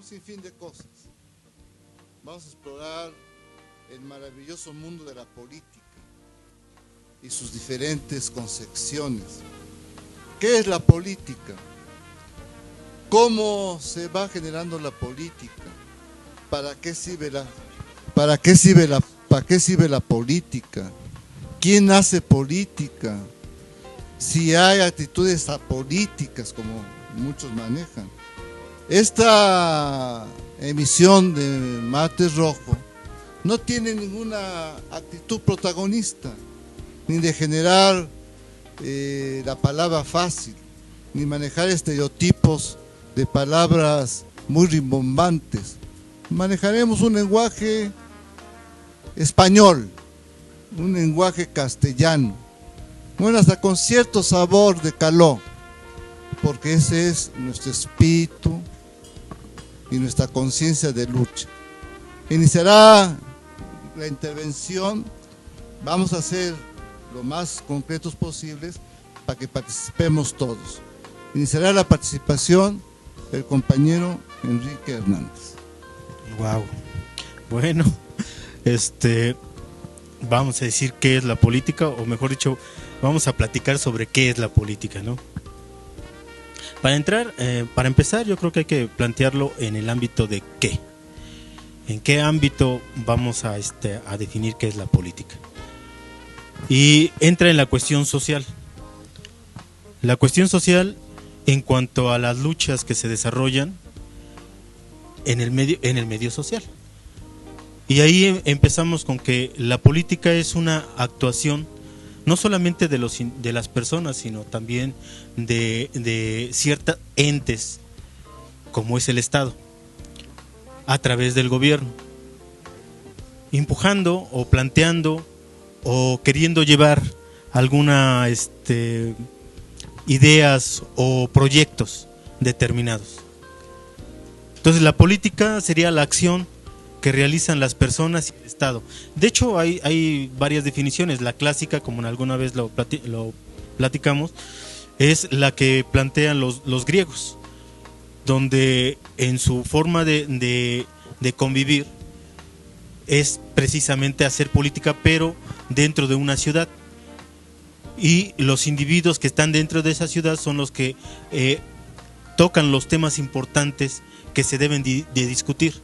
un sinfín de cosas. Vamos a explorar el maravilloso mundo de la política y sus diferentes concepciones. ¿Qué es la política? ¿Cómo se va generando la política? ¿Para qué sirve la política? ¿Quién hace política? Si hay actitudes apolíticas, como muchos manejan. Esta emisión de Martes Rojo no tiene ninguna actitud protagonista, ni de generar la palabra fácil, ni manejar estereotipos de palabras muy rimbombantes. Manejaremos un lenguaje español, un lenguaje castellano, bueno, hasta con cierto sabor de caló, porque ese es nuestro espíritu y nuestra conciencia de lucha. Iniciará la intervención, vamos a ser lo más concretos posibles para que participemos todos. Iniciará la participación el compañero Enrique Hernández. Wow. Bueno, vamos a decir qué es la política, o mejor dicho, vamos a platicar sobre qué es la política, ¿no? Para empezar, yo creo que hay que plantearlo en el ámbito de qué. ¿En qué ámbito vamos a definir qué es la política? Y entra en la cuestión social. La cuestión social en cuanto a las luchas que se desarrollan en el medio social. Y ahí empezamos con que la política es una actuación no solamente de las personas, sino también de ciertos entes, como es el Estado, a través del gobierno, empujando o planteando o queriendo llevar alguna ideas o proyectos determinados. Entonces la política sería la acción que realizan las personas y el Estado. De hecho hay varias definiciones. La clásica, como alguna vez lo platicamos, es la que plantean los griegos, donde en su forma de convivir es precisamente hacer política, pero dentro de una ciudad. Y los individuos que están dentro de esa ciudad son los que tocan los temas importantes que se deben de discutir.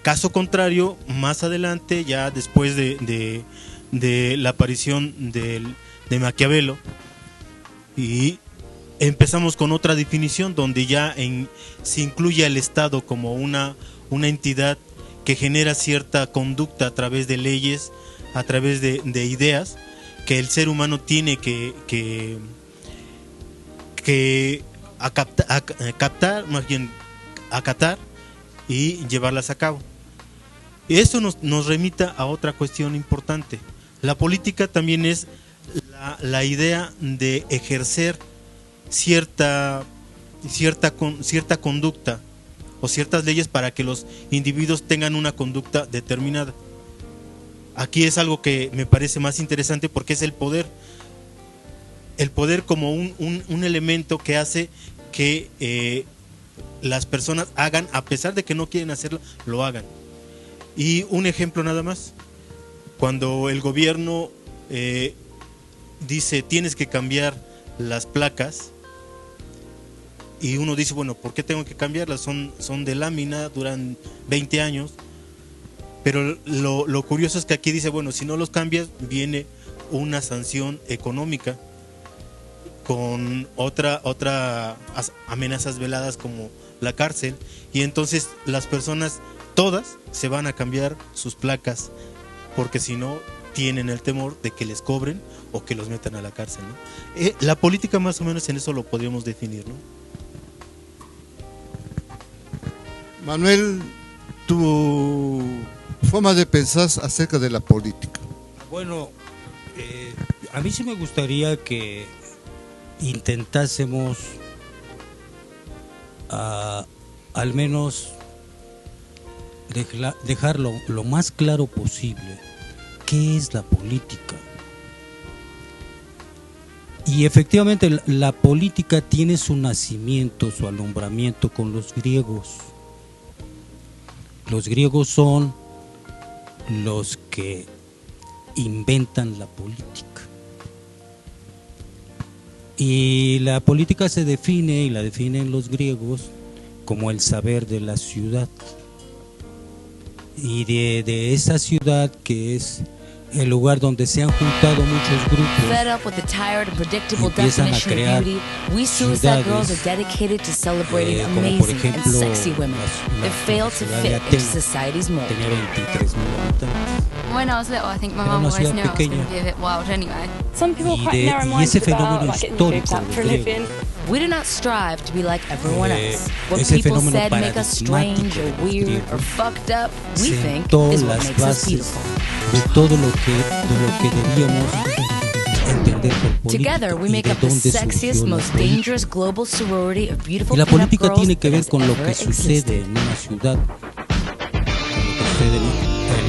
Caso contrario, más adelante, ya después de la aparición de Maquiavelo, y empezamos con otra definición donde ya se incluye al Estado como una entidad que genera cierta conducta a través de leyes, a través de ideas que el ser humano tiene que captar, más bien acatar y llevarlas a cabo. Y esto nos remita a otra cuestión importante. La política también es la idea de ejercer cierta conducta o ciertas leyes para que los individuos tengan una conducta determinada. Aquí es algo que me parece más interesante porque es el poder como un elemento que hace que las personas hagan, a pesar de que no quieren hacerlo, lo hagan. Y un ejemplo nada más, cuando el gobierno dice tienes que cambiar las placas, y uno dice, bueno, ¿por qué tengo que cambiarlas? Son de lámina, duran 20 años, pero lo curioso es que aquí dice, bueno, si no los cambias, viene una sanción económica con otra amenazas veladas como la cárcel, y entonces las personas todas se van a cambiar sus placas, porque si no tienen el temor de que les cobren o que los metan a la cárcel, ¿no? La política más o menos en eso lo podríamos definir, ¿no? Manuel, tu forma de pensar acerca de la política. Bueno, a mí sí me gustaría que intentásemos al menos dejarlo lo más claro posible qué es la política. Y efectivamente la política tiene su nacimiento, su alumbramiento con los griegos, Los griegos son los que inventan la política. Y la política se define, y la definen los griegos, como el saber de la ciudad. Y de esa ciudad, que es el lugar donde se han juntado muchos grupos, Fed up with the tired and predictable empiezan a definition crear of beauty, we Suicide Girls are ciudades, dedicated to celebrating como por amazing ejemplo and sexy women that fail to ciudad de fit into Atenas. society's mold. Tenía 23,000 habitantes. When I was little, I think my Era mum una always ciudad knew I was going pequeña. to be a bit wild anyway. Some people are Y quite ese narrow-minded fenómeno about like getting the boobs histórico out de for a los living. We do not strive to be like everyone else. What ese people fenómeno said make us strange paradigmático or de los weird griegos or fucked up, we think sentó is what las makes us bases beautiful. de todo lo que debíamos entender por política Together, we y make de up the dónde sexiest, surgió la most política. dangerous global sorority of beautiful Y la pinup política girls tiene que that ver has con lo ever que sucede existed. en una ciudad, con lo que sucede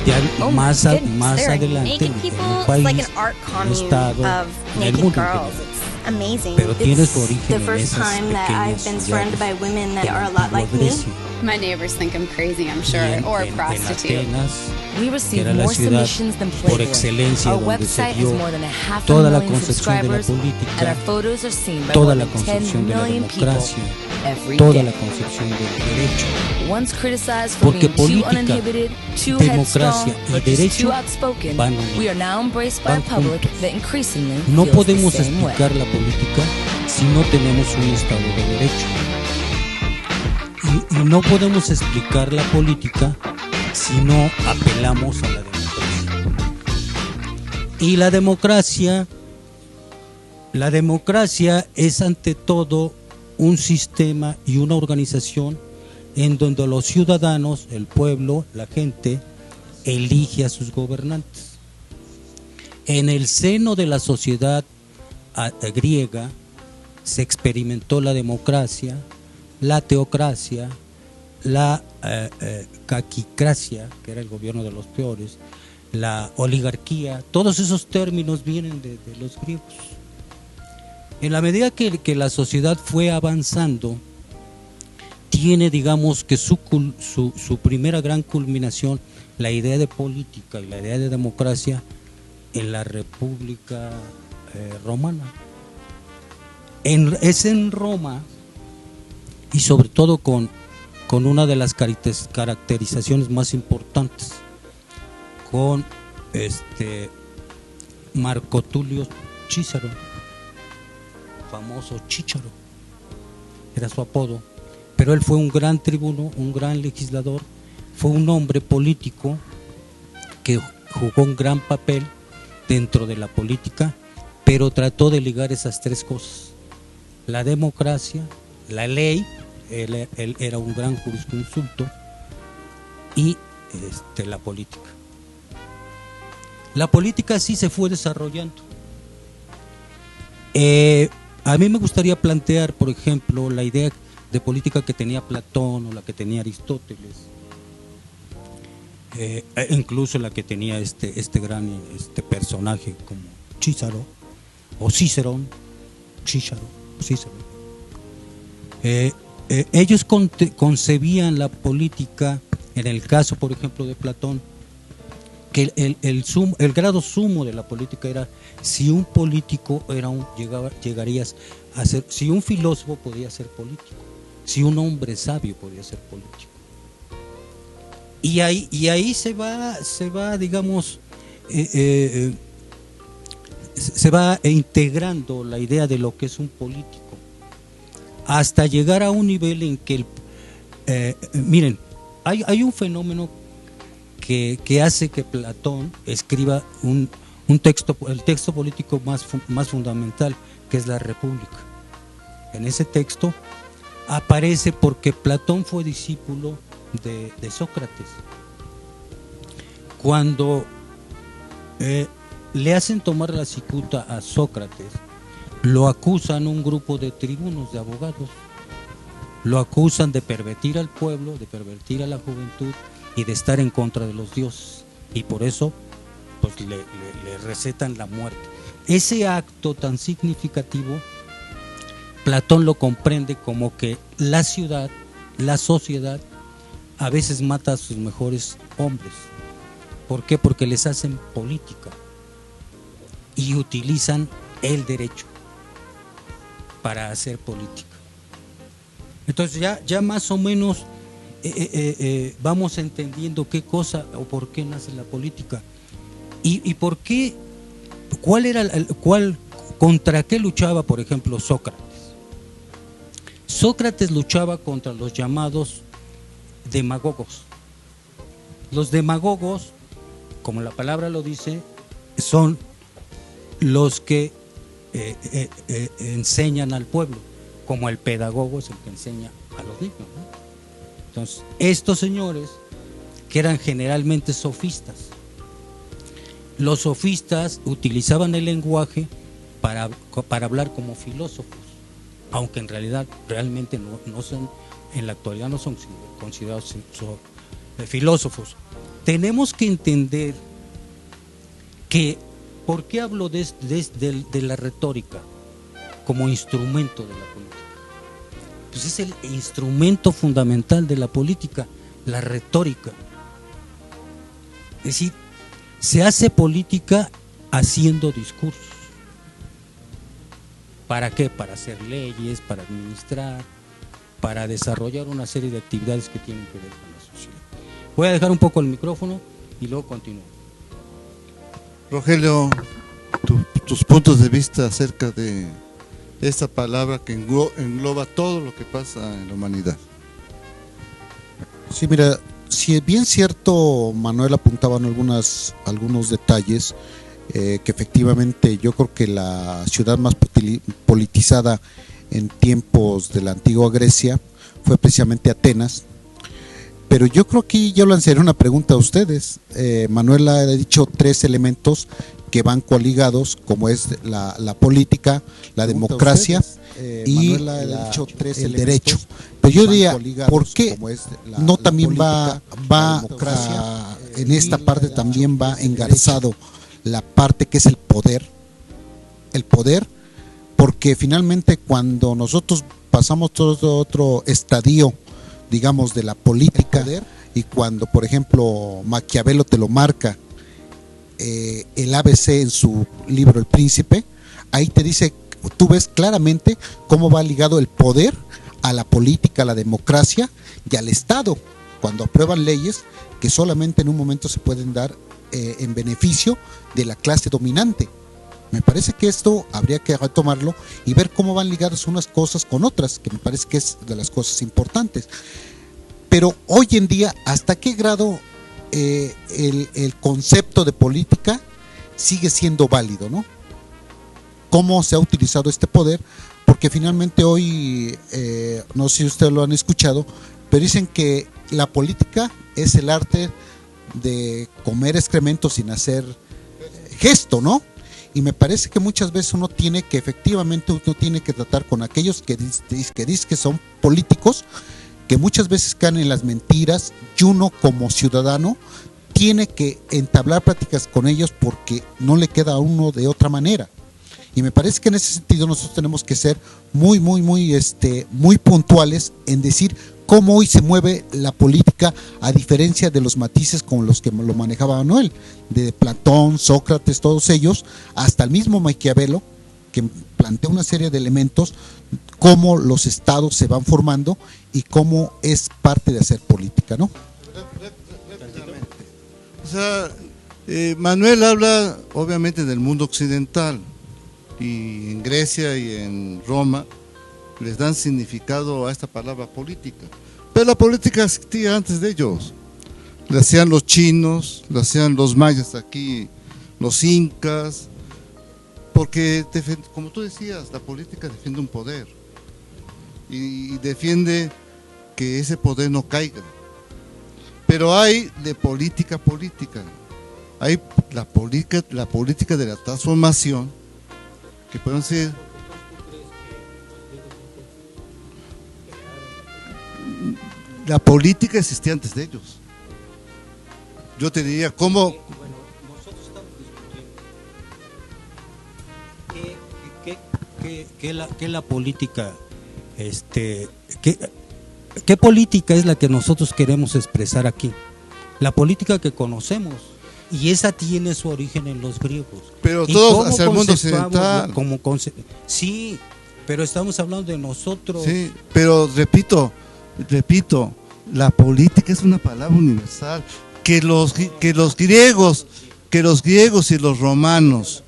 ya Oh my más goodness, there are adelante naked en people. un It's país, like an art un commune estado, of en el naked mundo en girls. general. It's amazing. Pero tiene su It's origen the en first esas time that I've been pequeñas surrounded by ciudades women that de la are a lot like antigua me. Grecia. My neighbors think I'm crazy, I'm Y sure, or a en prostitute. Atenas, We que receive era la more ciudad submissions than por Playboy. excelencia Our donde se website dio has more than a half toda a la million concepción de la subscribers, and política, our photos are seen by toda more la than 10 concepción de la million people democracia, every toda day. la concepción del derecho. Once criticized for Porque being too política, uninhibited, too democracia headstrong, y or just derecho too outspoken, van unidos, we are now embraced by a van public juntos. that increasingly No feels podemos the same way. explicar la política si no tenemos un Estado de Derecho. Y no podemos explicar la política si no apelamos a la democracia. Y la democracia es ante todo un sistema y una organización en donde los ciudadanos, el pueblo, la gente, elige a sus gobernantes. En el seno de la sociedad griega se experimentó la democracia, la teocracia, la caquicracia, que era el gobierno de los peores, la oligarquía. Todos esos términos vienen de los griegos. En la medida que la sociedad fue avanzando, tiene, digamos, que su primera gran culminación, la idea de política y la idea de democracia, en la República Romana. Es en Roma, y sobre todo con una de las caracterizaciones más importantes, con Marco Tulio Cícero, famoso Chícharo, era su apodo, pero él fue un gran tribuno, un gran legislador, fue un hombre político que jugó un gran papel dentro de la política, pero trató de ligar esas tres cosas: la democracia, la ley, él era un gran jurisconsulto, y la política. La política sí se fue desarrollando. A mí me gustaría plantear, por ejemplo, la idea de política que tenía Platón o la que tenía Aristóteles, incluso la que tenía este gran personaje como Cícero o Cícero. Ellos concebían la política, en el caso, por ejemplo, de Platón, que el grado sumo de la política era si un político llegarías a ser, si un filósofo podía ser político, si un hombre sabio podía ser político. Y ahí se va, digamos, se va integrando la idea de lo que es un político, hasta llegar a un nivel en que miren, hay un fenómeno que hace que Platón escriba el texto político más fundamental, que es la República. En ese texto aparece porque Platón fue discípulo de Sócrates. Cuando le hacen tomar la cicuta a Sócrates, lo acusan un grupo de tribunos, de abogados, lo acusan de pervertir al pueblo, de pervertir a la juventud y de estar en contra de los dioses, y por eso pues le recetan la muerte. Ese acto tan significativo, Platón lo comprende como que la ciudad, la sociedad, a veces mata a sus mejores hombres. ¿Por qué? Porque les hacen política y utilizan el derecho para hacer política. Entonces ya más o menos vamos entendiendo qué cosa o por qué nace la política y por qué, contra qué luchaba, por ejemplo, Sócrates. Sócrates luchaba contra los llamados demagogos. Los demagogos, como la palabra lo dice, son los que enseñan al pueblo, como el pedagogo es el que enseña a los niños, ¿no? Entonces, estos señores, que eran generalmente sofistas, los sofistas utilizaban el lenguaje para hablar como filósofos, aunque en realidad realmente no son, en la actualidad no son considerados filósofos. Tenemos que entender que, ¿por qué hablo de la retórica como instrumento de la política? Pues es el instrumento fundamental de la política, la retórica. Es decir, se hace política haciendo discursos. ¿Para qué? Para hacer leyes, para administrar, para desarrollar una serie de actividades que tienen que ver con la sociedad. Voy a dejar un poco el micrófono y luego continúo. Rogelio, tus puntos de vista acerca de esta palabra que engloba todo lo que pasa en la humanidad. Sí, mira, si bien cierto, Manuel apuntaba en algunos detalles, que efectivamente yo creo que la ciudad más politizada en tiempos de la antigua Grecia fue precisamente Atenas. Pero yo creo que yo lanzaré una pregunta a ustedes. Manuel ha dicho 3 elementos que van coligados, como es la política, la democracia y el derecho. Pero yo diría, ¿por qué no también va en esta parte también va engarzado la parte que es el poder? El poder, porque finalmente cuando nosotros pasamos todo otro estadio, digamos, de la política, y cuando, por ejemplo, Maquiavelo te lo marca, el ABC en su libro El Príncipe, ahí te dice, tú ves claramente cómo va ligado el poder a la política, a la democracia y al Estado, cuando aprueban leyes que solamente en un momento se pueden dar en beneficio de la clase dominante. Me parece que esto habría que retomarlo y ver cómo van ligadas unas cosas con otras, que me parece que es de las cosas importantes. Pero hoy en día, ¿hasta qué grado el concepto de política sigue siendo válido, ¿no? ¿Cómo se ha utilizado este poder? Porque finalmente hoy, no sé si ustedes lo han escuchado, pero dicen que la política es el arte de comer excrementos sin hacer gesto, ¿no? Y me parece que muchas veces uno tiene que tratar con aquellos que dicen que son políticos, que muchas veces caen en las mentiras, y uno como ciudadano tiene que entablar pláticas con ellos porque no le queda a uno de otra manera. Y me parece que en ese sentido nosotros tenemos que ser muy puntuales en decir cómo hoy se mueve la política, a diferencia de los matices con los que lo manejaba Manuel, de Platón, Sócrates, todos ellos, hasta el mismo Maquiavelo, que plantea una serie de elementos, cómo los estados se van formando y cómo es parte de hacer política, ¿no? O sea, Manuel habla obviamente del mundo occidental, y en Grecia y en Roma les dan significado a esta palabra política, pero la política existía antes de ellos. La hacían los chinos, la hacían los mayas aquí, los incas, porque como tú decías, la política defiende un poder y defiende que ese poder no caiga. Pero hay de política a política, hay la política de la transformación, que pueden ser la política existía antes de ellos. Yo te diría, ¿cómo? Bueno, nosotros estamos discutiendo qué la política, ¿qué política es la que nosotros queremos expresar aquí? La política que conocemos. Y esa tiene su origen en los griegos. Pero ¿Y todos cómo hacia el mundo conceptuamos occidental. Sí, pero estamos hablando de nosotros. Sí, pero repito, la política es una palabra universal. Que los griegos y los romanos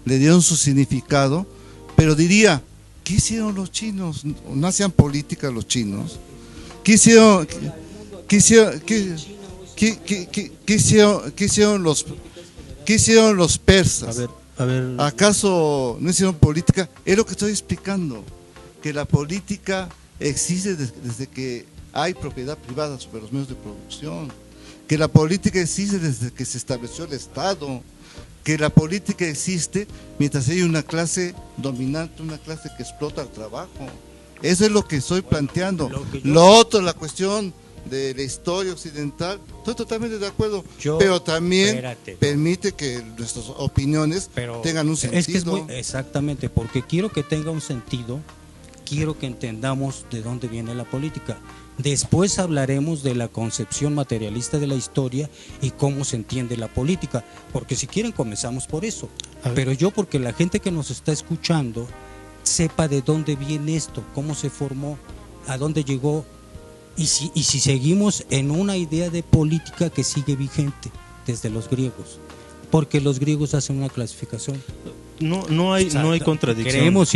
le dieron su significado, pero diría, ¿qué hicieron los chinos? ¿No hacían política los chinos? ¿Qué hicieron los persas? A ver. ¿Acaso no hicieron política? Es lo que estoy explicando, que la política existe desde que hay propiedad privada sobre los medios de producción, que la política existe desde que se estableció el Estado, que la política existe mientras hay una clase dominante, una clase que explota el trabajo. Eso es lo que estoy planteando. Lo otro, la cuestión de la historia occidental, estoy totalmente de acuerdo, pero también permite que nuestras opiniones tengan un sentido. Es que exactamente, porque quiero que tenga un sentido, quiero que entendamos de dónde viene la política. Después hablaremos de la concepción materialista de la historia y cómo se entiende la política, porque si quieren comenzamos por eso, pero yo porque la gente que nos está escuchando sepa de dónde viene esto, cómo se formó, a dónde llegó, y si seguimos en una idea de política que sigue vigente desde los griegos, porque los griegos hacen una clasificación. No hay contradicción. Creemos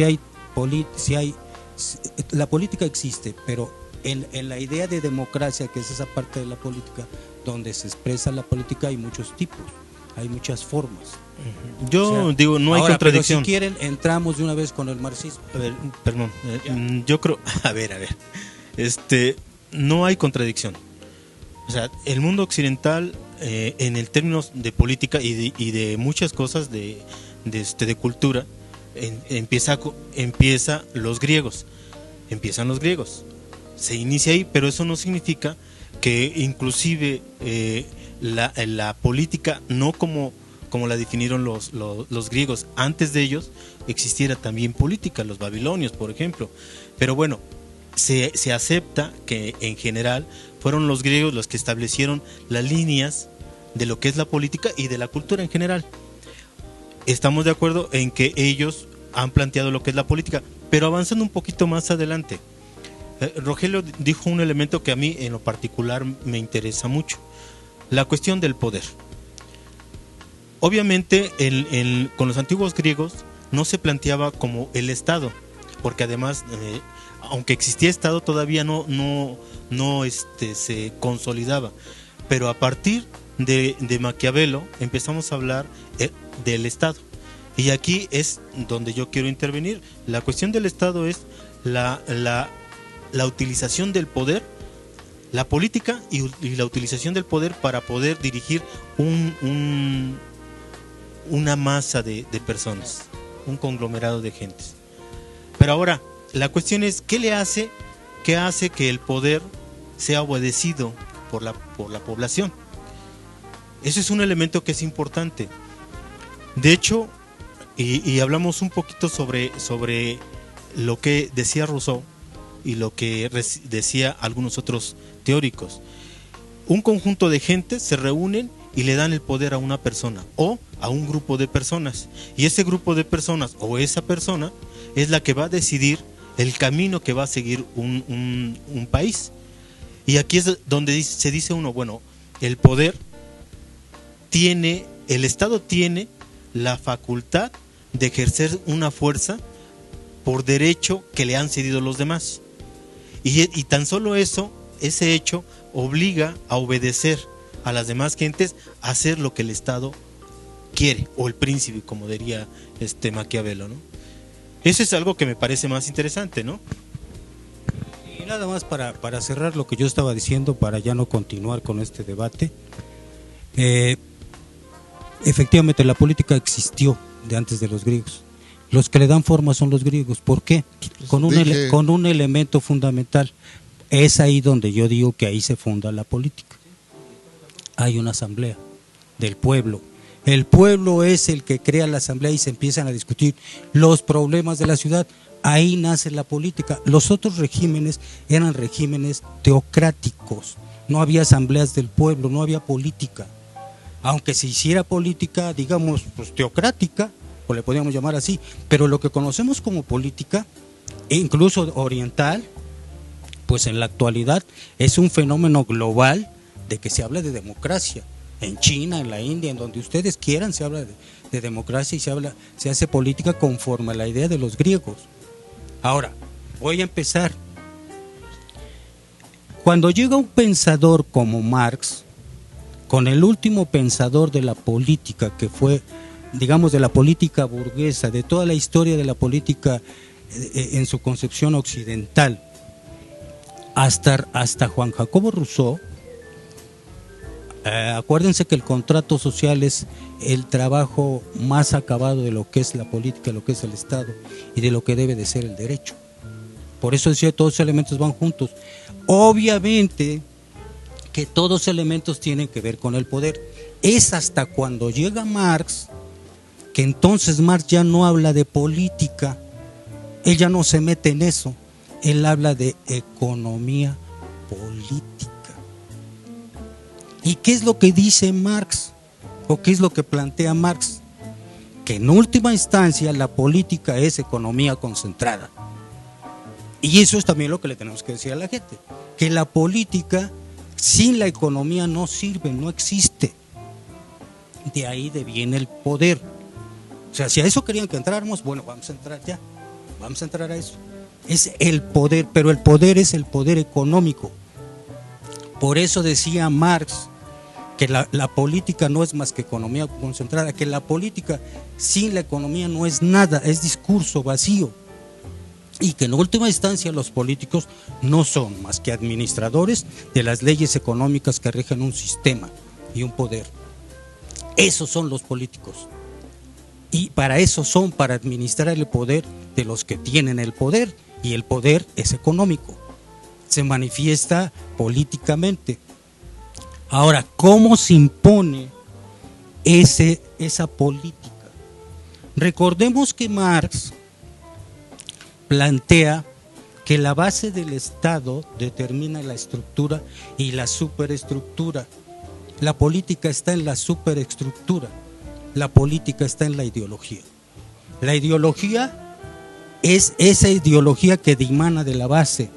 la política existe, pero en la idea de democracia, que es esa parte de la política donde se expresa la política, hay muchos tipos, hay muchas formas. Yo digo, no hay contradicción. Pero si quieren, entramos de una vez con el marxismo. A ver, perdón, yo creo, a ver, no hay contradicción. O sea, el mundo occidental, en el términos de política y de muchas cosas de cultura, empiezan los griegos. Se inicia ahí, pero eso no significa que inclusive la política, no como la definieron los griegos, antes de ellos existiera también política, los babilonios, por ejemplo. Pero bueno, se acepta que en general fueron los griegos los que establecieron las líneas de lo que es la política y de la cultura en general. Estamos de acuerdo en que ellos han planteado lo que es la política, pero avanzando un poquito más adelante, Rogelio dijo un elemento que a mí en lo particular me interesa mucho, la cuestión del poder. Obviamente con los antiguos griegos no se planteaba como el Estado, porque además, aunque existía Estado, todavía no se consolidaba. Pero a partir de Maquiavelo empezamos a hablar del Estado. Y aquí es donde yo quiero intervenir. La cuestión del Estado es la utilización del poder, la política y la utilización del poder para poder dirigir una masa de personas, un conglomerado de gentes. Pero ahora, la cuestión es, ¿qué hace que el poder sea obedecido por la población? Ese es un elemento que es importante. De hecho, y hablamos un poquito sobre lo que decía Rousseau y lo que decía algunos otros teóricos. Un conjunto de gente se reúnen y le dan el poder a una persona o a un grupo de personas, y ese grupo de personas o esa persona es la que va a decidir el camino que va a seguir un país. Y aquí es donde se dice uno, bueno, el Estado tiene la facultad de ejercer una fuerza por derecho que le han cedido los demás, y tan solo ese hecho obliga a obedecer a las demás gentes a hacer lo que el Estado quiere, o el príncipe, como diría Maquiavelo, ¿no? Eso es algo que me parece más interesante, ¿no? Y nada más para cerrar lo que yo estaba diciendo, para ya no continuar con este debate. Efectivamente, la política existió de antes de los griegos. Los que le dan forma son los griegos. ¿Por qué? Con un elemento fundamental. Es ahí donde yo digo que ahí se funda la política. Hay una asamblea del pueblo El pueblo es el que crea la asamblea y se empiezan a discutir los problemas de la ciudad. Ahí nace la política. Los otros regímenes eran regímenes teocráticos. No había asambleas del pueblo, no había política. Aunque se hiciera política, digamos, pues teocrática, o le podríamos llamar así, pero lo que conocemos como política, incluso oriental, pues en la actualidad es un fenómeno global de que se habla de democracia. En China, en la India, en donde ustedes quieran, se habla de democracia y se hace política conforme a la idea de los griegos. Ahora, voy a empezar. Cuando llega un pensador como Marx, con el último pensador de la política, que fue, digamos, de la política burguesa, de toda la historia de la política en su concepción occidental, hasta Juan Jacobo Rousseau, acuérdense que el contrato social es el trabajo más acabado de lo que es la política, de lo que es el Estado y de lo que debe de ser el derecho. Por eso decía, todos los elementos van juntos. Obviamente que todos los elementos tienen que ver con el poder. Es hasta cuando llega Marx que entonces Marx ya no habla de política, él ya no se mete en eso, él habla de economía política. ¿Y qué es lo que dice Marx? ¿O qué es lo que plantea Marx? Que en última instancia la política es economía concentrada. Y eso es también lo que le tenemos que decir a la gente, que la política sin la economía no sirve, no existe. De ahí viene el poder. O sea, si a eso querían que entráramos, bueno, vamos a entrar ya, vamos a entrar a eso. Es el poder, pero el poder es el poder económico. Por eso decía Marx que la política no es más que economía concentrada, que la política sin la economía no es nada, es discurso vacío. Y que en última instancia los políticos no son más que administradores de las leyes económicas que rigen un sistema y un poder. Esos son los políticos. Y para eso son, para administrar el poder de los que tienen el poder, y el poder es económico, se manifiesta políticamente. Ahora, ¿cómo se impone esa política? Recordemos que Marx plantea que la base del Estado determina la estructura y la superestructura. La política está en la superestructura, la política está en la ideología. La ideología es esa ideología que dimana de la base,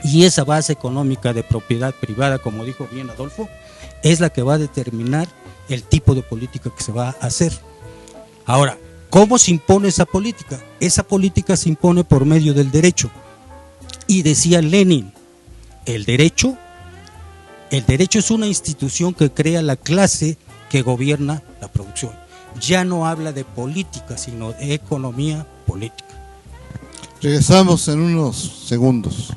y esa base económica de propiedad privada, como dijo bien Adolfo, es la que va a determinar el tipo de política que se va a hacer. Ahora, ¿cómo se impone esa política? Esa política se impone por medio del derecho. Y decía Lenin, el derecho es una institución que crea la clase que gobierna la producción. Ya no habla de política, sino de economía política. Regresamos en unos segundos.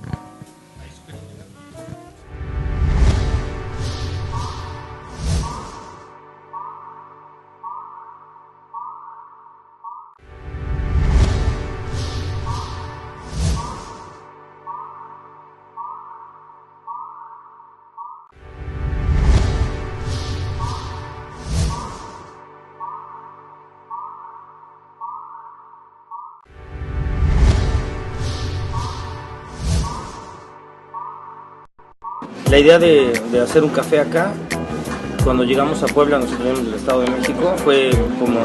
La idea de hacer un café acá, cuando llegamos a Puebla, nosotros venimos del Estado de México, fue como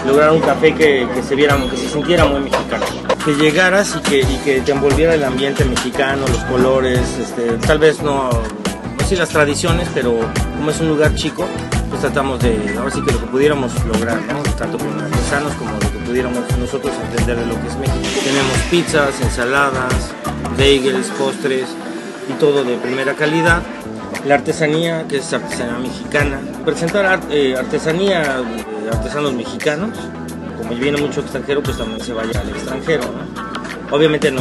lograr un café que se sintiera muy mexicano. Que llegaras y que te envolviera el ambiente mexicano, los colores, tal vez no sí las tradiciones, pero como es un lugar chico, pues tratamos de, ahora sí que lo que pudiéramos lograr, ¿no? Tanto con artesanos como lo que pudiéramos nosotros entender de lo que es México. Tenemos pizzas, ensaladas, bagels, postres, y todo de primera calidad. La artesanía, que es artesanía mexicana, presentar artesanía de artesanos mexicanos. Como viene mucho extranjero, pues también se vaya al extranjero, ¿no? Obviamente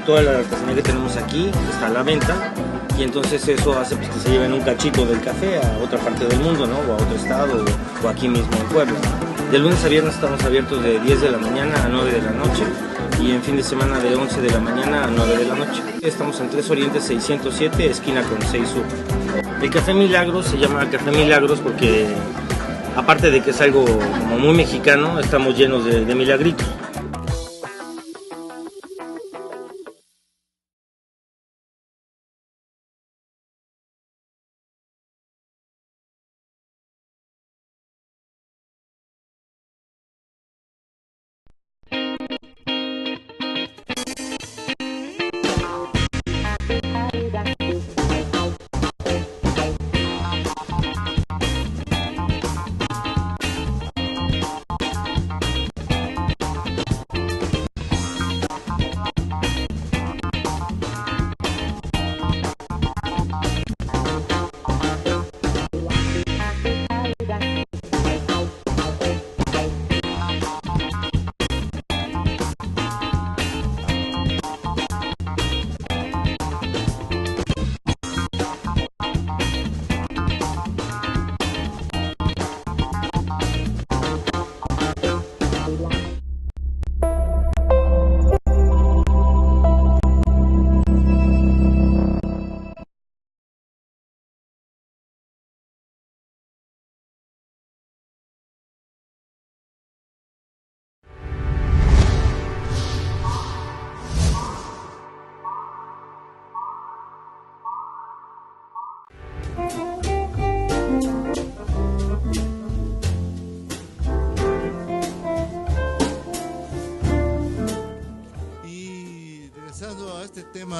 toda la artesanía que tenemos aquí está a la venta, y entonces eso hace pues, que se lleven un cachito del café a otra parte del mundo, ¿no? O a otro estado, o aquí mismo en Puebla. De lunes a viernes estamos abiertos de 10 de la mañana a 9 de la noche, y en fin de semana de 11 de la mañana a 9 de la noche. Estamos en 3 Oriente 607, esquina con 6 Sur. El Café Milagros se llama Café Milagros porque aparte de que es algo como muy mexicano, estamos llenos de milagritos.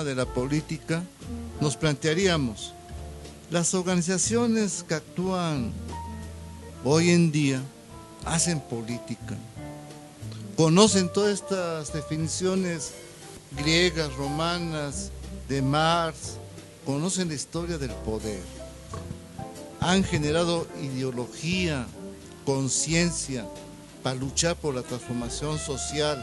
De la política, nos plantearíamos, las organizaciones que actúan hoy en día hacen política, conocen todas estas definiciones griegas, romanas, de Marx, conocen la historia del poder, han generado ideología, conciencia para luchar por la transformación social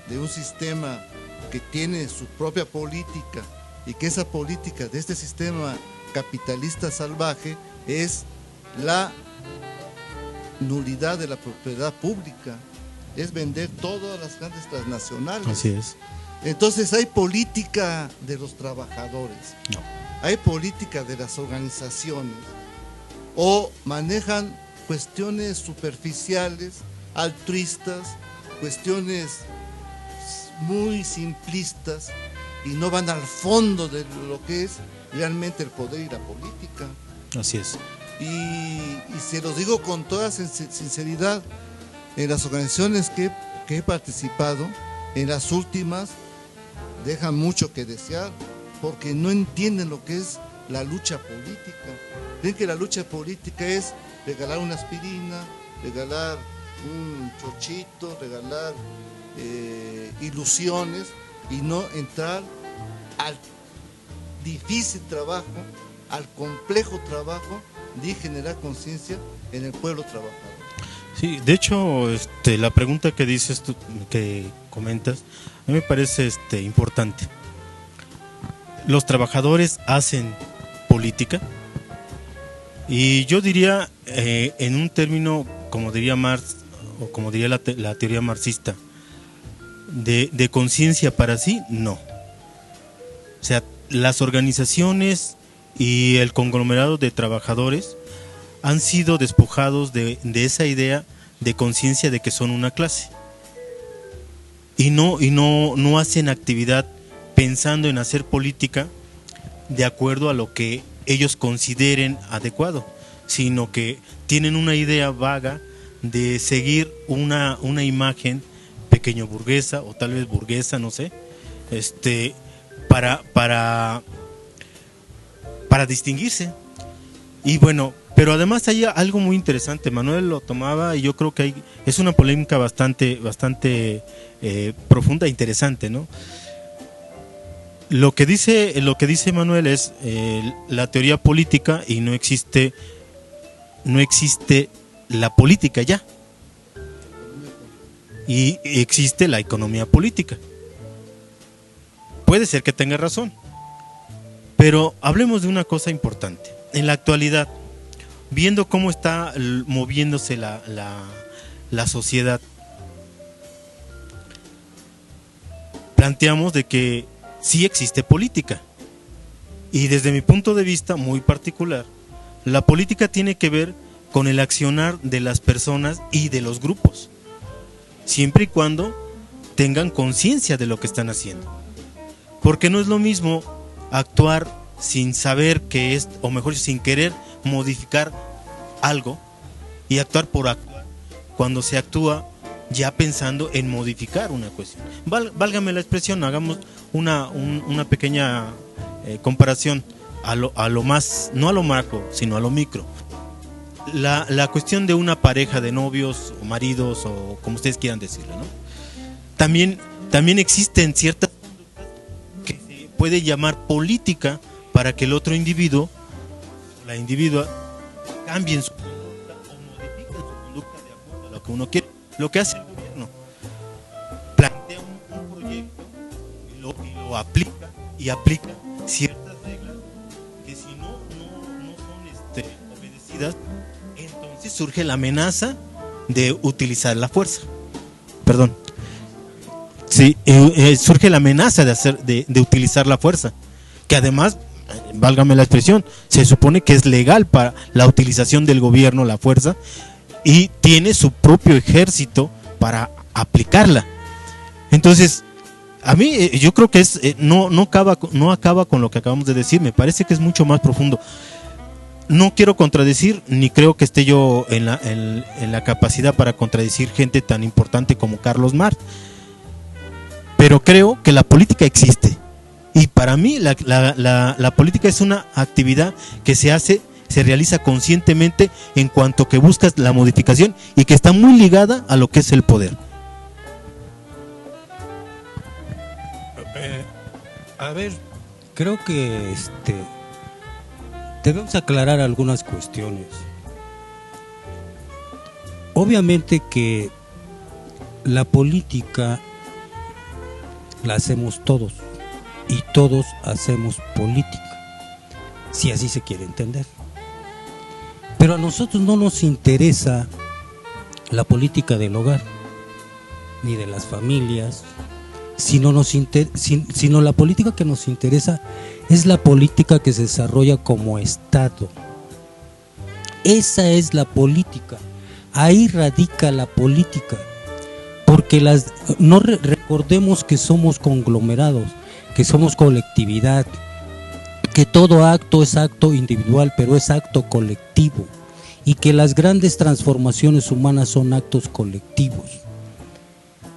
de un sistema que tiene su propia política y que esa política de este sistema capitalista salvaje es la nulidad de la propiedad pública, es vender todas las grandes transnacionales. Así es. Entonces hay política de los trabajadores, No. hay política de las organizaciones, o manejan cuestiones superficiales, altruistas, cuestiones muy simplistas y no van al fondo de lo que es realmente el poder y la política. Así es. Y se los digo con toda sinceridad, en las organizaciones que he participado, en las últimas, dejan mucho que desear, porque no entienden lo que es la lucha política. Creen que la lucha política es regalar una aspirina, regalar un chochito, regalar ilusiones y no entrar al difícil trabajo, al complejo trabajo de generar conciencia en el pueblo trabajador. Sí, de hecho, la pregunta que dices tú, que comentas, a mí me parece importante. Los trabajadores hacen política, y yo diría, en un término, como diría Marx, o como diría la teoría marxista, de conciencia para sí, no. O sea, las organizaciones y el conglomerado de trabajadores han sido despojados de esa idea de conciencia de que son una clase, y no hacen actividad pensando en hacer política de acuerdo a lo que ellos consideren adecuado, sino que tienen una idea vaga de seguir una imagen pequeño burguesa o tal vez burguesa, no sé, para distinguirse. Y bueno, pero además hay algo muy interesante. Manuel lo tomaba y yo creo que es una polémica bastante profunda e interesante, ¿no? Lo que dice Manuel es la teoría política, y no existe la política ya, y existe la economía política. Puede ser que tenga razón, pero hablemos de una cosa importante. En la actualidad, viendo cómo está moviéndose la sociedad, planteamos de que sí existe política, y desde mi punto de vista muy particular, la política tiene que ver con el accionar de las personas y de los grupos, siempre y cuando tengan conciencia de lo que están haciendo. Porque no es lo mismo actuar sin saber que es, o mejor sin querer modificar algo, y actuar por actuar, cuando se actúa ya pensando en modificar una cuestión. Válgame la expresión, hagamos una pequeña comparación a lo más, no a lo macro, sino a lo micro. La cuestión de una pareja de novios o maridos, o como ustedes quieran decirlo, ¿no? También existen ciertas conductas que se puede llamar política para que el otro individuo, la individua, cambien su conducta o modifiquen su conducta de acuerdo a lo que uno quiere. Lo que hace el gobierno, plantea un proyecto y lo aplica, y aplica ciertas reglas que si no son obedecidas, entonces surge la amenaza de utilizar la fuerza. Perdón. Sí, surge la amenaza de utilizar la fuerza, que además, válgame la expresión, se supone que es legal para la utilización del gobierno la fuerza, y tiene su propio ejército para aplicarla. Entonces, a mí yo creo que no acaba con lo que acabamos de decir. Me parece que es mucho más profundo. No quiero contradecir, ni creo que esté yo en la capacidad para contradecir gente tan importante como Carlos Marx, pero creo que la política existe, y para mí la política es una actividad que se realiza conscientemente, en cuanto que buscas la modificación, y que está muy ligada a lo que es el poder. A ver, creo que debemos aclarar algunas cuestiones. Obviamente que la política la hacemos todos, y todos hacemos política, si así se quiere entender. Pero a nosotros no nos interesa la política del hogar, ni de las familias, sino la política que nos interesa es la política que se desarrolla como Estado. Esa es la política, ahí radica la política, porque recordemos que somos conglomerados, que somos colectividad, que todo acto es acto individual, pero es acto colectivo, y que las grandes transformaciones humanas son actos colectivos.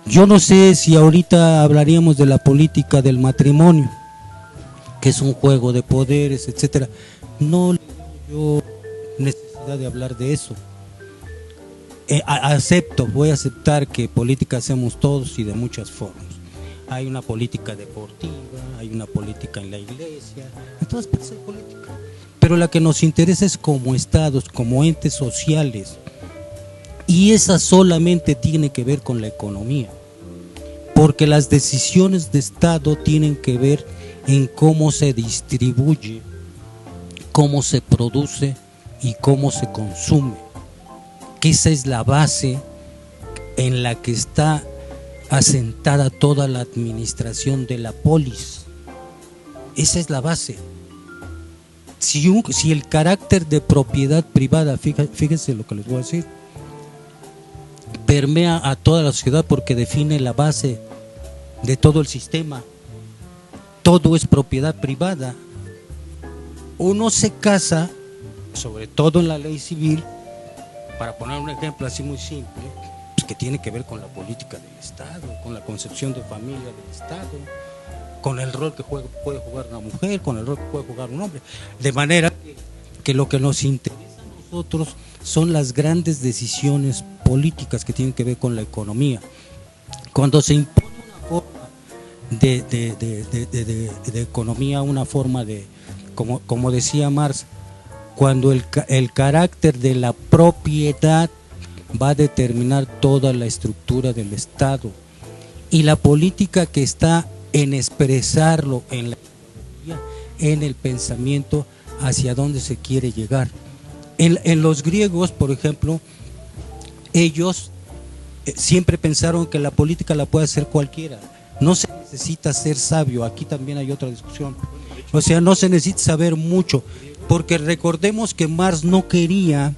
Yo no sé si ahorita hablaríamos de la política del matrimonio, que es un juego de poderes, etcétera. No yo necesidad de hablar de eso. Voy a aceptar que política hacemos todos y de muchas formas. Hay una política deportiva, hay una política en la iglesia, en todas partes hay política. Pero la que nos interesa es como estados, como entes sociales, y esa solamente tiene que ver con la economía, porque las decisiones de Estado tienen que ver en cómo se distribuye, cómo se produce y cómo se consume, que esa es la base en la que está asentada toda la administración de la polis. Esa es la base. Si el carácter de propiedad privada, fíjense lo que les voy a decir, permea a toda la sociedad, porque define la base de todo el sistema. Todo es propiedad privada. Uno se casa, sobre todo en la ley civil, para poner un ejemplo así muy simple, pues que tiene que ver con la política del Estado, con la concepción de familia del Estado, con el rol que puede jugar una mujer, con el rol que puede jugar un hombre. De manera que lo que nos interesa a nosotros son las grandes decisiones políticas que tienen que ver con la economía. Cuando se impone una forma de economía, una forma de, como decía Marx, cuando el carácter de la propiedad va a determinar toda la estructura del Estado, y la política que está en expresarlo en la economía, en el pensamiento hacia dónde se quiere llegar. En los griegos, por ejemplo, ellos siempre pensaron que la política la puede hacer cualquiera. No se necesita ser sabio, aquí también hay otra discusión. O sea, no se necesita saber mucho, porque recordemos que Marx no quería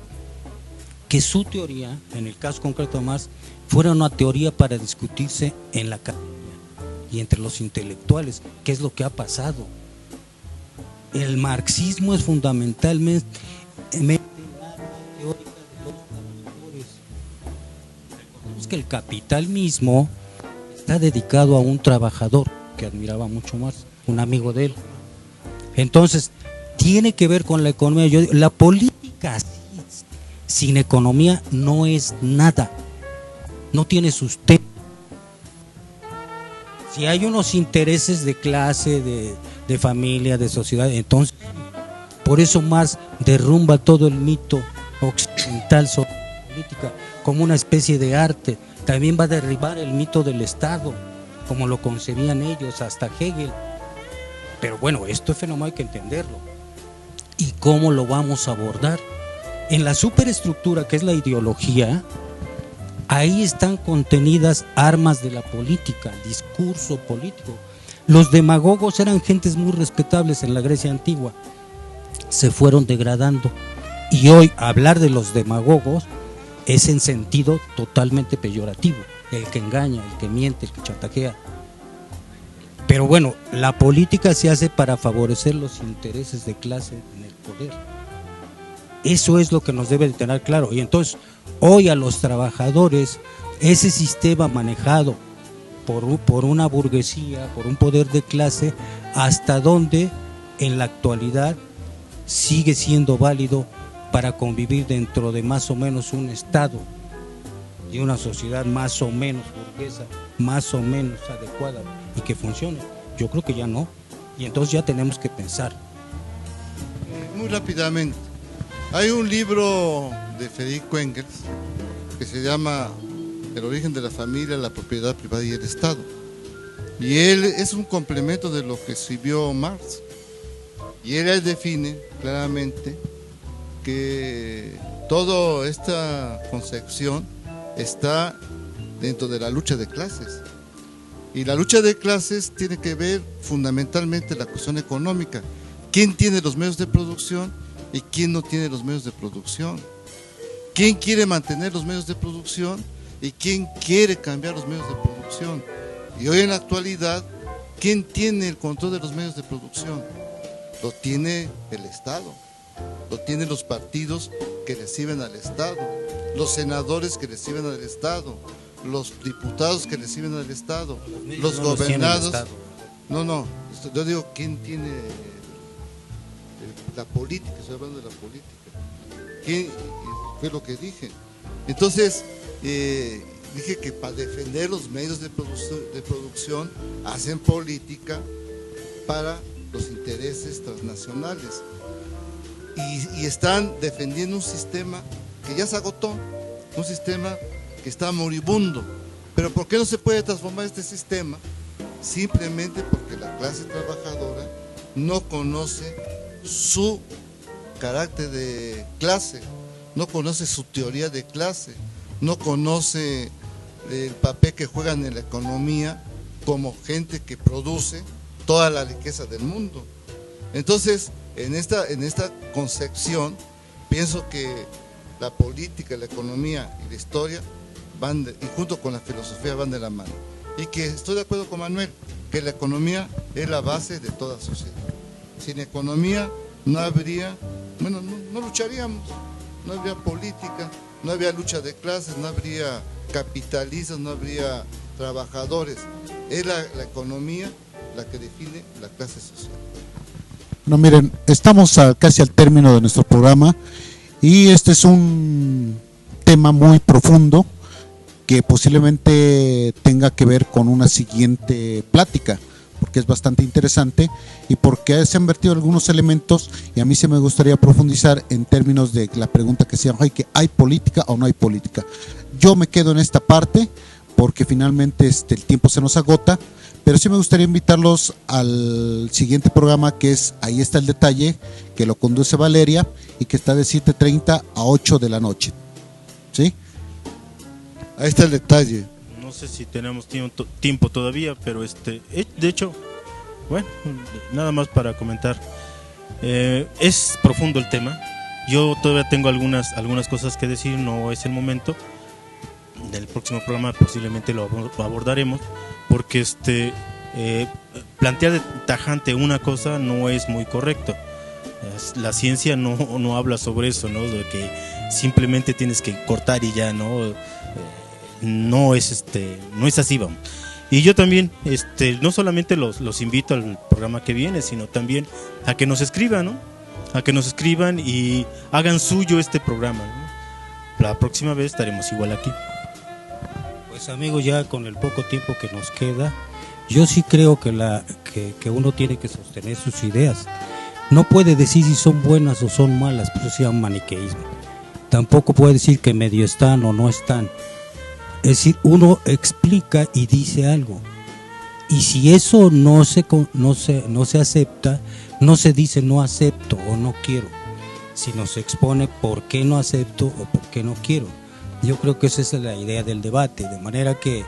que su teoría, en el caso concreto de Marx, fuera una teoría para discutirse en la academia y entre los intelectuales, que es lo que ha pasado. El marxismo es fundamentalmente el arma teórica de los trabajadores. Recordemos que el capital mismo está dedicado a un trabajador que admiraba mucho Marx, un amigo de él. Entonces, tiene que ver con la economía. Yo digo, la política sin economía no es nada, no tiene sustento. Si hay unos intereses de clase, de familia, de sociedad, entonces por eso Marx derrumba todo el mito occidental sobre la política como una especie de arte. También va a derribar el mito del Estado, como lo concebían ellos, hasta Hegel. Pero bueno, este fenómeno hay que entenderlo. ¿Y cómo lo vamos a abordar? En la superestructura que es la ideología, ahí están contenidas armas de la política, discurso político. Los demagogos eran gentes muy respetables en la Grecia antigua, se fueron degradando. Y hoy hablar de los demagogos es en sentido totalmente peyorativo, el que engaña, el que miente, el que chantajea. Pero bueno, la política se hace para favorecer los intereses de clase en el poder. Eso es lo que nos debe de tener claro. Y entonces, hoy a los trabajadores, ese sistema manejado por una burguesía, por un poder de clase, hasta donde en la actualidad sigue siendo válido para convivir dentro de más o menos un Estado y una sociedad más o menos burguesa, más o menos adecuada y que funcione. Yo creo que ya no, y entonces ya tenemos que pensar. Muy rápidamente, hay un libro de Federico Engels que se llama El origen de la familia, la propiedad privada y el Estado, y él es un complemento de lo que escribió Marx, y él define claramente que toda esta concepción está dentro de la lucha de clases. Y la lucha de clases tiene que ver fundamentalmente la cuestión económica. ¿Quién tiene los medios de producción y quién no tiene los medios de producción? ¿Quién quiere mantener los medios de producción y quién quiere cambiar los medios de producción? Y hoy en la actualidad, ¿quién tiene el control de los medios de producción? Lo tiene el Estado, lo tienen los partidos que reciben al Estado, los senadores que reciben al Estado, los diputados que reciben al Estado, los gobernados. No, yo digo, ¿quién tiene la política? Estoy hablando de la política. ¿Quién? Fue lo que dije. Entonces, dije que para defender los medios de producción hacen política para los intereses transnacionales. Y están defendiendo un sistema que ya se agotó, un sistema que está moribundo. Pero ¿por qué no se puede transformar este sistema? Simplemente porque la clase trabajadora no conoce su carácter de clase, no conoce su teoría de clase, no conoce el papel que juegan en la economía como gente que produce toda la riqueza del mundo. Entonces, en esta concepción, pienso que la política, la economía y la historia y junto con la filosofía van de la mano. Y que estoy de acuerdo con Manuel, que la economía es la base de toda sociedad. Sin economía no habría, no lucharíamos, no habría política, no habría lucha de clases, no habría capitalistas, no habría trabajadores. Es la economía la que define la clase social. No, miren, estamos casi al término de nuestro programa y este es un tema muy profundo que posiblemente tenga que ver con una siguiente plática, porque es bastante interesante y porque se han vertido algunos elementos y a mí se me gustaría profundizar en términos de la pregunta que se llama, ¿hay política o no hay política? Yo me quedo en esta parte porque finalmente el tiempo se nos agota, pero sí me gustaría invitarlos al siguiente programa, que es Ahí está el detalle, que lo conduce Valeria y que está de 7:30 a 8 de la noche. ¿Sí? Ahí está el detalle. No sé si tenemos tiempo todavía, pero de hecho, bueno, nada más para comentar. Es profundo el tema, Yo todavía tengo algunas cosas que decir, no es el momento. Del próximo programa posiblemente lo abordaremos, porque plantear de tajante una cosa no es muy correcto. La ciencia no habla sobre eso, ¿no? De que simplemente tienes que cortar y ya, ¿no? No es así, vamos. Y yo también, no solamente los invito al programa que viene, sino también a que nos escriban, ¿no? A que nos escriban y hagan suyo este programa, ¿no? La próxima vez estaremos igual aquí. Pues amigos, ya con el poco tiempo que nos queda, yo sí creo que uno tiene que sostener sus ideas. No puede decir si son buenas o son malas, pues eso se llama maniqueísmo. Tampoco puede decir que medio están o no están. Es decir, uno explica y dice algo. Y si eso no se acepta, no se dice no acepto o no quiero, sino se expone por qué no acepto o por qué no quiero. Yo creo que esa es la idea del debate, de manera que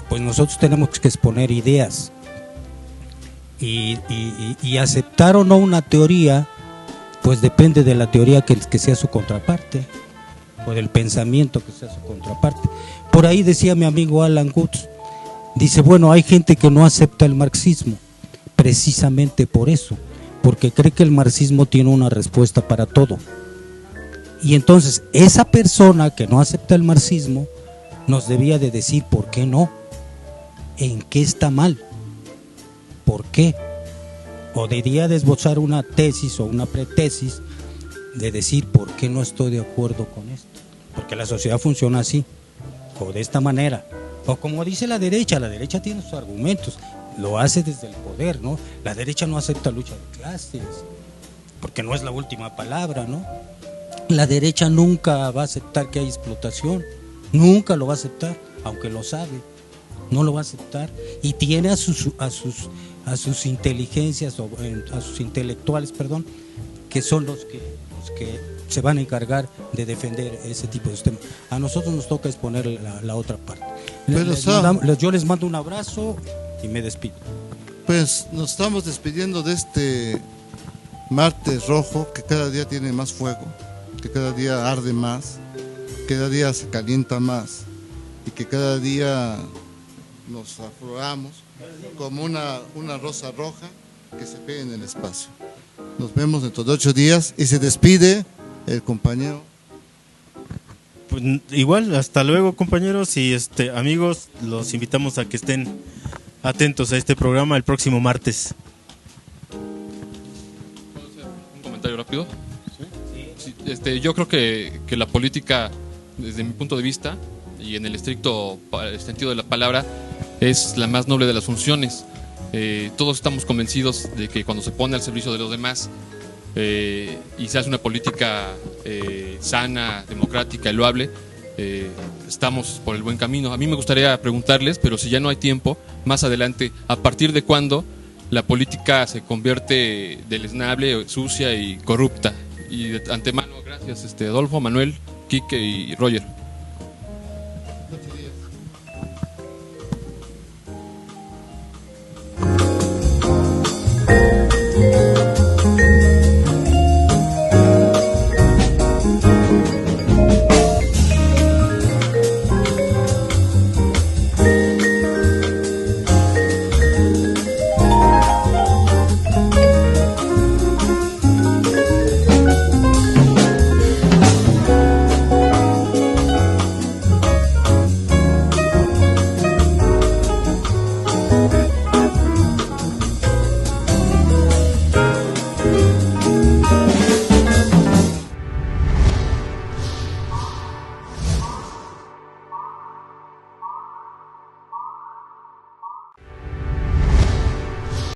pues nosotros tenemos que exponer ideas y aceptar o no una teoría, pues depende de la teoría que sea su contraparte, o del pensamiento que sea su contraparte. Por ahí decía mi amigo Alan Watts, dice, bueno, hay gente que no acepta el marxismo, precisamente por eso, porque cree que el marxismo tiene una respuesta para todo. Y entonces esa persona que no acepta el marxismo nos debía de decir por qué no, en qué está mal, por qué, o debería de esbozar una tesis o una pretesis de decir por qué no estoy de acuerdo con esto, porque la sociedad funciona así, o de esta manera, o como dice la derecha tiene sus argumentos, lo hace desde el poder, ¿no? La derecha no acepta lucha de clases, porque no es la última palabra, ¿no? La derecha nunca va a aceptar que hay explotación, nunca lo va a aceptar, aunque lo sabe, no lo va a aceptar, y tiene a sus inteligencias, o a sus intelectuales, perdón, que son los que se van a encargar de defender ese tipo de sistemas. A nosotros nos toca exponer la otra parte. Yo les mando un abrazo y me despido. Pues nos estamos despidiendo de este martes rojo que cada día tiene más fuego, que cada día arde más, cada día se calienta más y que cada día nos afloramos como una rosa roja que se pega en el espacio. Nos vemos dentro de 8 días y se despide el compañero. Pues, igual, hasta luego, compañeros, y amigos, los invitamos a que estén atentos a este programa el próximo martes. ¿Puedo hacer un comentario rápido? Sí, yo creo que la política, desde mi punto de vista, y en el estricto sentido de la palabra, es la más noble de las funciones. Todos estamos convencidos de que cuando se pone al servicio de los demás y se hace una política sana, democrática y loable, estamos por el buen camino. A mí me gustaría preguntarles, pero si ya no hay tiempo, más adelante, ¿a partir de cuándo la política se convierte deleznable, sucia y corrupta? Y de antemano, gracias Adolfo, Manuel, Quique y Roger.